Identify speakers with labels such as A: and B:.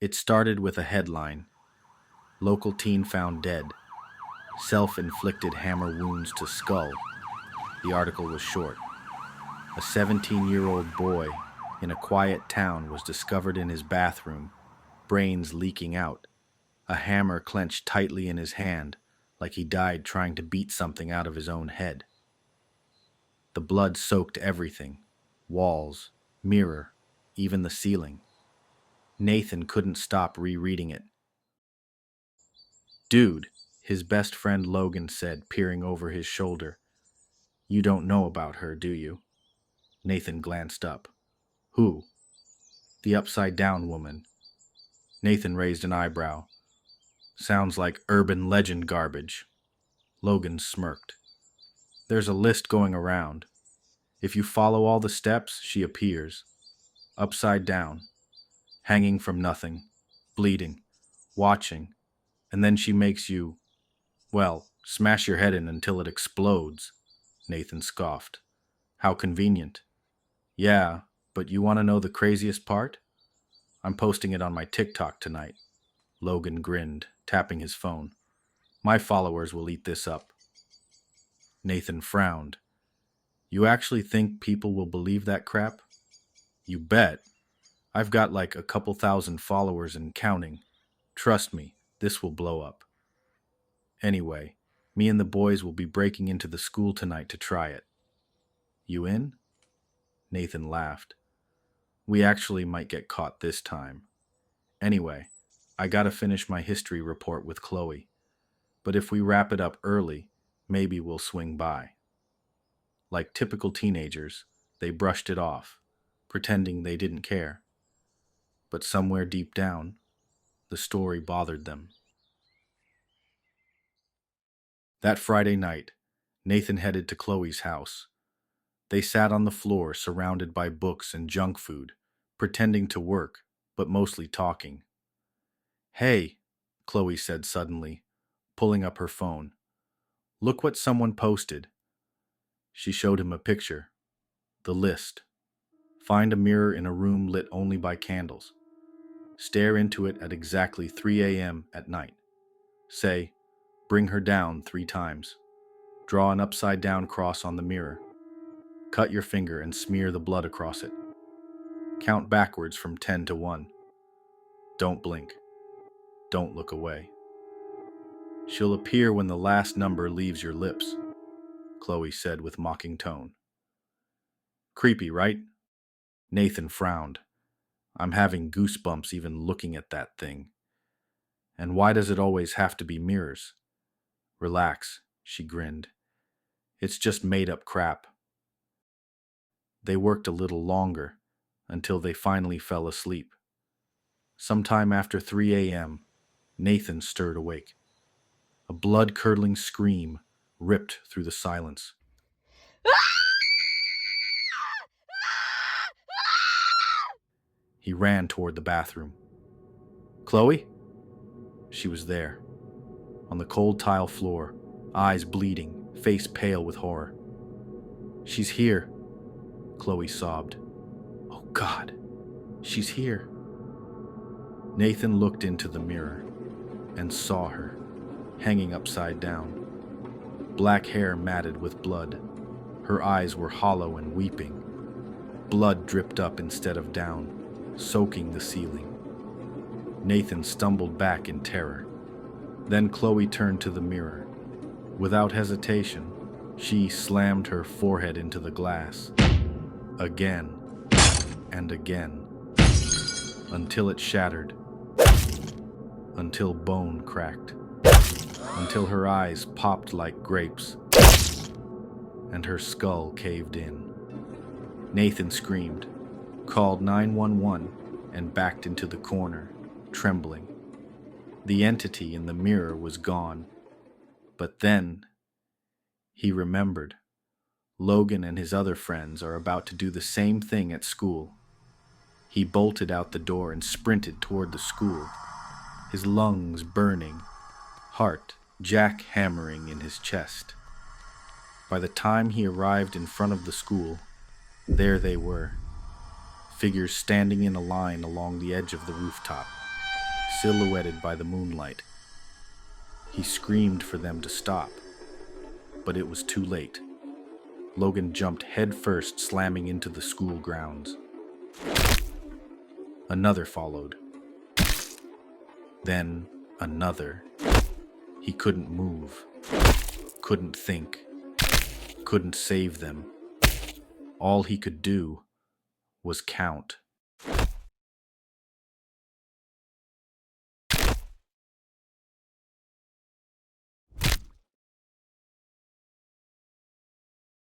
A: It started with a headline: Local teen found dead. Self-inflicted hammer wounds to skull. The article was short. A 17-year-old boy in a quiet town was discovered in his bathroom, brains leaking out, a hammer clenched tightly in his hand, like he died trying to beat something out of his own head. The blood soaked everything: walls, mirror, even the ceiling. Nathan couldn't stop rereading it. "Dude," his best friend Logan said, peering over his shoulder. "You don't know about her, do you?" Nathan glanced up. "Who?" "The upside-down woman." Nathan raised an eyebrow. "Sounds like urban legend garbage." Logan smirked. "There's a list going around. If you follow all the steps, she appears. Upside down, hanging from nothing, bleeding, watching, and then she makes you, well, smash your head in until it explodes." Nathan scoffed. "How convenient." "Yeah, but you want to know the craziest part? I'm posting it on my TikTok tonight." Logan grinned, tapping his phone. "My followers will eat this up." Nathan frowned. "You actually think people will believe that crap?" "You bet. I've got like a couple thousand followers and counting. Trust me, this will blow up. Anyway, me and the boys will be breaking into the school tonight to try it. You in?" Nathan laughed. "We actually might get caught this time. Anyway, I gotta finish my history report with Chloe. But if we wrap it up early, maybe we'll swing by." Like typical teenagers, they brushed it off, pretending they didn't care. But somewhere deep down, the story bothered them. That Friday night, Nathan headed to Chloe's house. They sat on the floor surrounded by books and junk food, pretending to work, but mostly talking. "Hey," Chloe said suddenly, pulling up her phone. "Look what someone posted." She showed him a picture. The list. Find a mirror in a room lit only by candles. Stare into it at exactly 3 a.m. at night. Say, "Bring her down" 3 times. Draw an upside-down cross on the mirror. Cut your finger and smear the blood across it. Count backwards from 10 to 1. Don't blink. Don't look away. "She'll appear when the last number leaves your lips," Chloe said with mocking tone. "Creepy, right?" Nathan frowned. "I'm having goosebumps even looking at that thing. And why does it always have to be mirrors?" "Relax," she grinned. "It's just made-up crap." They worked a little longer, until they finally fell asleep. Sometime after 3 a.m., Nathan stirred awake. A blood-curdling scream ripped through the silence. He ran toward the bathroom. "Chloe?" She was there, on the cold tile floor, eyes bleeding, face pale with horror. "She's here," Chloe sobbed. "Oh God, she's here." Nathan looked into the mirror and saw her, hanging upside down. Black hair matted with blood. Her eyes were hollow and weeping. Blood dripped up instead of down, soaking the ceiling. Nathan stumbled back in terror. Then Chloe turned to the mirror. Without hesitation, she slammed her forehead into the glass. Again and again. Until it shattered. Until bone cracked. Until her eyes popped like grapes. And her skull caved in. Nathan screamed, called 911, and backed into the corner, trembling. The entity in the mirror was gone. But then he remembered. Logan and his other friends are about to do the same thing at school. He bolted out the door and sprinted toward the school, his lungs burning, heart jackhammering in his chest. By the time he arrived in front of the school, there they were, figures standing in a line along the edge of the rooftop. silhouetted by the moonlight. He screamed for them to stop, but it was too late. Logan jumped headfirst, slamming into the school grounds. Another followed. Then another. He couldn't move, couldn't think, couldn't save them. All he could do was count.